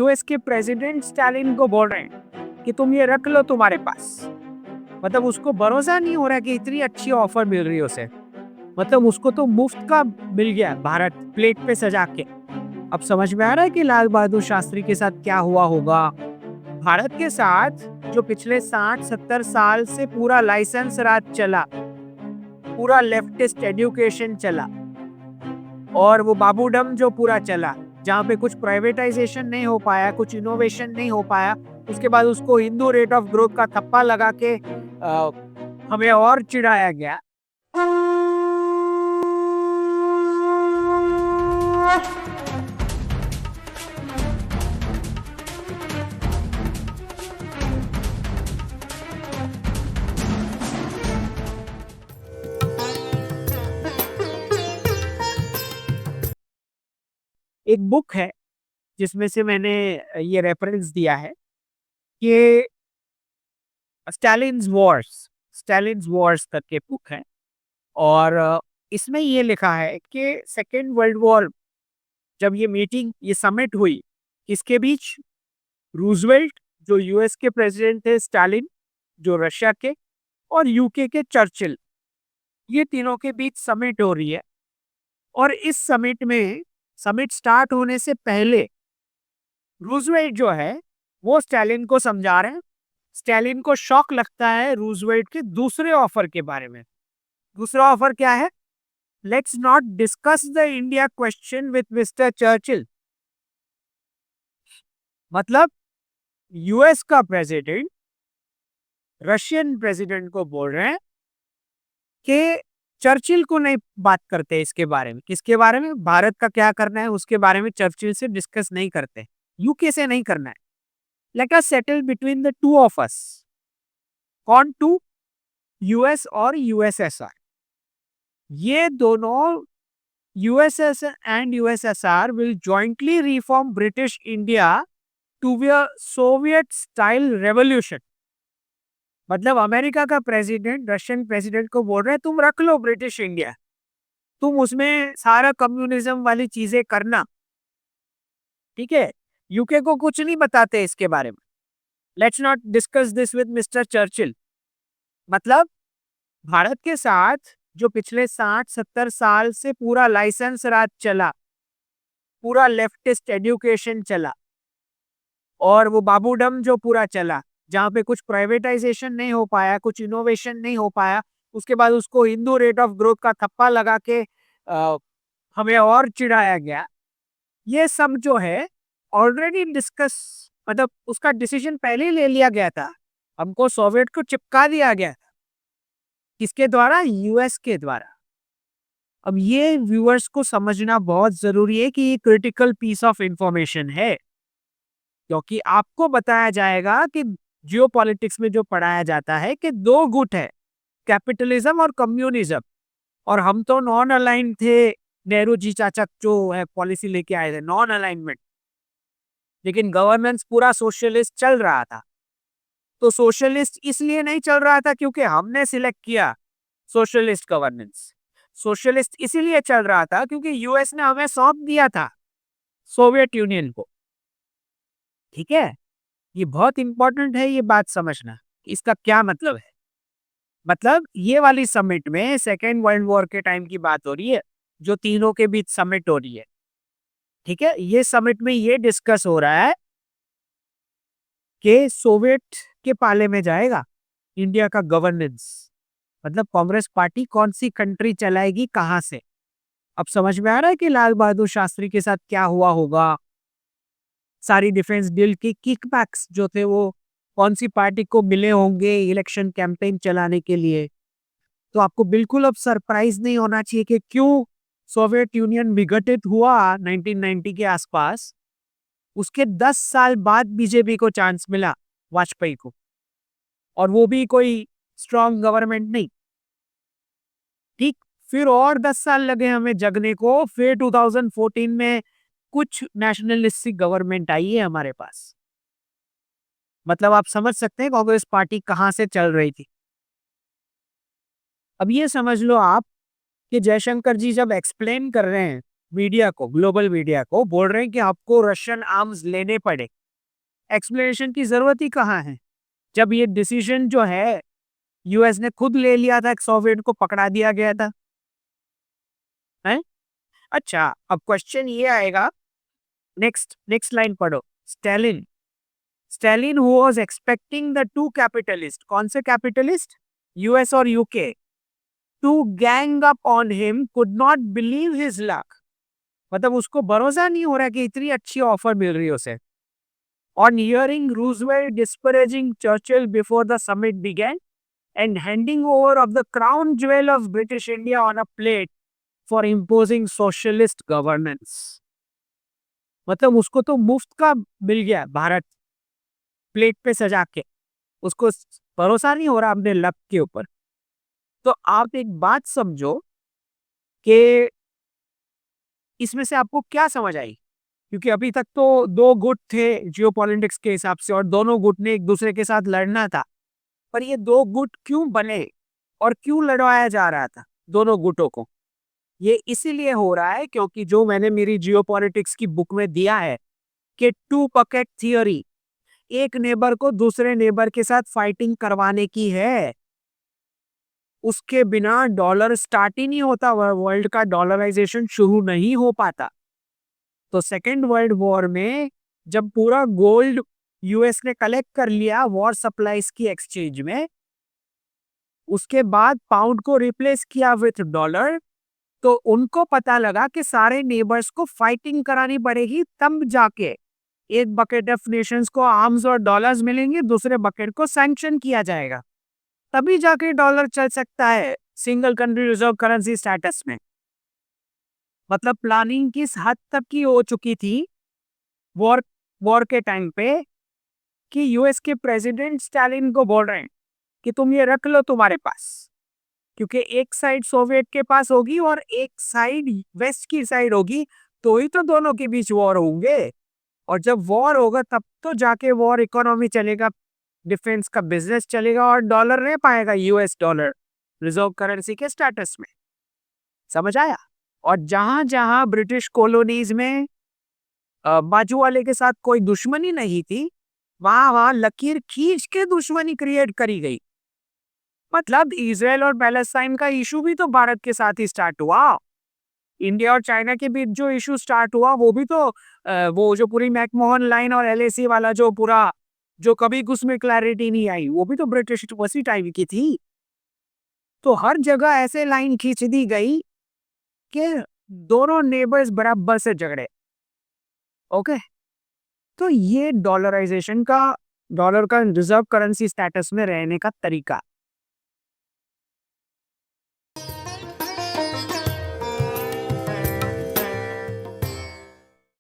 US के president Stalin को बोल रहे हैं कि तुम ये रख लो तुम्हारे पास। मतलब उसको भरोसा नहीं हो रहा कि इतनी अच्छी ऑफर मिल रही है उसे। मतलब उसको तो मुफ्त का मिल गया भारत प्लेट पे सजा के। अब समझ में आ रहा है कि लाल बहादुर शास्त्री के साथ क्या हुआ होगा। भारत के साथ जो पिछले 60-70 साल से पूरा लाइसेंस राज चला, पूरा लेफ्टिस्ट एजुकेशन चला और वो बाबूडम जो पूरा चला, जहाँ पे कुछ प्राइवेटाइजेशन नहीं हो पाया, कुछ इनोवेशन नहीं हो पाया, उसके बाद उसको हिंदू रेट ऑफ ग्रोथ का थप्पा लगा के हमें और चिढ़ाया गया। एक बुक है जिसमें से मैंने ये रेफरेंस दिया है कि स्टालिन्स वॉर्स करके बुक है और इसमें ये लिखा है कि सेकेंड वर्ल्ड वॉर जब ये समिट हुई, किसके बीच? रूजवेल्ट जो यूएस के प्रेसिडेंट थे, स्टालिन जो रशिया के, और यूके के चर्चिल, ये तीनों के बीच समिट हो रही है। और इस समिट स्टार्ट होने से पहले रूजवेल्ट जो है वो स्टालिन को समझा रहे हैं। स्टालिन को शॉक लगता है रूजवेल्ट के दूसरे ऑफर के बारे में। दूसरा ऑफर क्या है? Let's not discuss the India question with mister Churchill. मतलब यूएस का प्रेसिडेंट रशियन प्रेसिडेंट को बोल रहे हैं कि चर्चिल को नहीं बात करते इसके बारे में। किसके बारे में? भारत का क्या करना है उसके बारे में चर्चिल से डिस्कस नहीं करते, यूके से नहीं करना है। Let us settle between the two of us. कौन टू? यूएस और यूएसएसआर। ये दोनों USSR and USSR will jointly reform British India to be a Soviet style revolution. मतलब अमेरिका का प्रेसिडेंट रशियन प्रेसिडेंट को बोल रहे हैं तुम रख लो ब्रिटिश इंडिया, तुम उसमें सारा कम्युनिज्म वाली चीजें करना, ठीक है? यूके को कुछ नहीं बताते इसके बारे में। Let's not discuss this with mister Churchill. मतलब भारत के साथ जो पिछले 60-70 साल से पूरा लाइसेंस राज चला, पूरा लेफ्टिस्ट एजुकेशन चला और वो बाबूडम जो पूरा चला, जहाँ पे कुछ प्राइवेटाइजेशन नहीं हो पाया, कुछ इनोवेशन नहीं हो पाया, उसके बाद उसको हिंदू रेट ऑफ ग्रोथ का थप्पा लगा के हमें और चिढ़ाया गया। ये सब जो है ऑलरेडी डिस्कस, मतलब उसका डिसीजन पहले ही ले लिया गया था। हमको सोवियत को चिपका दिया गया था। किसके द्वारा? यूएस के द्वारा। अब ये व्यूअर्स को समझना बहुत जरूरी है कि ये क्रिटिकल पीस ऑफ इंफॉर्मेशन है, क्योंकि आपको बताया जाएगा कि जियोपॉलिटिक्स में जो पढ़ाया जाता है कि दो गुट है, कैपिटलिज्म और कम्युनिज्म। और हम तो नॉन अलाइन थे। नेहरू जी चाचा जो है पॉलिसी लेके आए थे नॉन अलाइनमेंट, लेकिन गवर्नेंस पूरा सोशलिस्ट चल रहा था। तो सोशलिस्ट इसलिए नहीं चल रहा था क्योंकि हमने सिलेक्ट किया सोशलिस्ट गवर्नेंस। सोशलिस्ट इसीलिए चल रहा था क्योंकि यूएस ने हमें सौंप दिया था सोवियत यूनियन को। ठीक है, ये बहुत इंपॉर्टेंट है ये बात समझना, इसका क्या मतलब है। मतलब ये वाली समिट में सेकेंड वर्ल्ड वॉर के टाइम की बात हो रही है, जो तीनों के बीच समिट हो रही है। ठीक है, ये समिट में ये डिस्कस हो रहा है कि सोवियत के पाले में जाएगा इंडिया का गवर्नेंस। मतलब कांग्रेस पार्टी कौन सी कंट्री चलाएगी, कहां से। अब समझ में आ रहा है कि लाल बहादुर शास्त्री के साथ क्या हुआ होगा। सारी डिफेंस डील की किकबैक्स जो थे वो कौन सी पार्टी को मिले होंगे इलेक्शन कैंपेन चलाने के लिए। तो आपको बिल्कुल अब सरप्राइज नहीं होना चाहिए कि क्यों सोवियत यूनियन विघटित हुआ 1990 के आसपास। उसके 10 साल बाद बीजेपी को चांस मिला, वाजपेयी को, और वो भी कोई स्ट्रॉन्ग गवर्नमेंट नहीं। ठीक, फिर और 10 साल लगे हमें जगने को। फिर 2014 में कुछ नेशनलिस्टिक गवर्नमेंट आई है हमारे पास। मतलब आप समझ सकते हैं कांग्रेस पार्टी कहां से चल रही थी। अब ये समझ लो आप कि जयशंकर जी जब एक्सप्लेन कर रहे हैं मीडिया को, ग्लोबल मीडिया को बोल रहे हैं कि आपको रशियन आर्म्स लेने पड़े। एक्सप्लेनेशन की जरूरत ही कहाँ है, जब ये डिसीजन जो है यूएस ने खुद ले लिया था, सोवियत को पकड़ा दिया गया था, है? अच्छा, अब क्वेश्चन ये आएगा, नेक्स्ट नेक्स्ट लाइन पढ़ो। Stalin Stalin who was expecting the two capitalist, कौन से कैपिटलिस्ट, यूएस और UK, to gang up on him, could not believe his luck. मतलब उसको भरोसा नहीं हो रहा कि इतनी अच्छी ऑफर मिल रही है उसे। On hearing Roosevelt disparaging Churchill before the summit began and handing over of the crown jewel of British India on a plate for imposing socialist governance. मतलब उसको तो मुफ्त का मिल गया भारत, प्लेट पे सजा के। उसको भरोसा नहीं हो रहा अपने लक के ऊपर। तो आप एक बात समझो कि इसमें से आपको क्या समझ आई, क्योंकि अभी तक तो दो गुट थे जियोपॉलिटिक्स के हिसाब से और दोनों गुट ने एक दूसरे के साथ लड़ना था। पर ये दो गुट क्यों बने और क्यों लड़वाया जा रहा था दोनों गुटों को? ये इसीलिए हो रहा है क्योंकि जो मैंने मेरी जियोपॉलिटिक्स की बुक में दिया है कि टू पॉकेट थियोरी, एक नेबर को दूसरे नेबर के साथ फाइटिंग करवाने की है। उसके बिना डॉलर स्टार्ट ही नहीं होता, वर्ल्ड का डॉलराइजेशन शुरू नहीं हो पाता। तो सेकेंड वर्ल्ड वॉर में जब पूरा गोल्ड यूएस ने कलेक्ट कर लिया वॉर सप्लाईज की एक्सचेंज में, उसके बाद पाउंड को रिप्लेस किया विथ डॉलर, तो उनको पता लगा कि सारे नेबर्स को फाइटिंग करानी पड़ेगी, तब जाके एक बकेट ऑफ नेशंस को आर्म्स और डॉलर्स मिलेंगे, दूसरे बकेट को सैंक्शन किया जाएगा, तभी जाके डॉलर चल सकता है single country reserve currency status में। मतलब प्लानिंग किस हद तक की हो चुकी थी वॉर वॉर के टाइम पे कि यूएस के प्रेसिडेंट स्टालिन को बोल रहे हैं कि तुम ये रख लो तुम्हारे पास, क्योंकि एक साइड सोवियत के पास होगी और एक साइड वेस्ट की साइड होगी, तो ही तो दोनों के बीच वॉर होंगे। और जब वॉर होगा तब तो जाके वॉर इकोनॉमी चलेगा, डिफेंस का बिजनेस चलेगा और डॉलर रह पाएगा यूएस डॉलर रिजर्व करेंसी के स्टेटस में। समझ आया? और जहां जहां ब्रिटिश कॉलोनीज में बाजू वाले के साथ कोई दुश्मनी नहीं थी, वहां वहां लकीर खींच के दुश्मनी क्रिएट करी गई। मतलब इजराइल और पैलेस्टाइन का इशू भी तो भारत के साथ ही स्टार्ट हुआ। इंडिया और चाइना के बीच जो इशू स्टार्ट हुआ वो भी तो वो जो पूरी मैकमोहन लाइन और एलएसी वाला जो पूरा, जो कभी उसमें क्लैरिटी नहीं आई, वो भी तो ब्रिटिश उसी टाइम की थी। तो हर जगह ऐसे लाइन खींच दी गई कि दोनों नेबर्स बराबर से झगड़े। ओके, तो ये डॉलराइजेशन का, डॉलर का रिजर्व करेंसी स्टेटस में रहने का तरीका।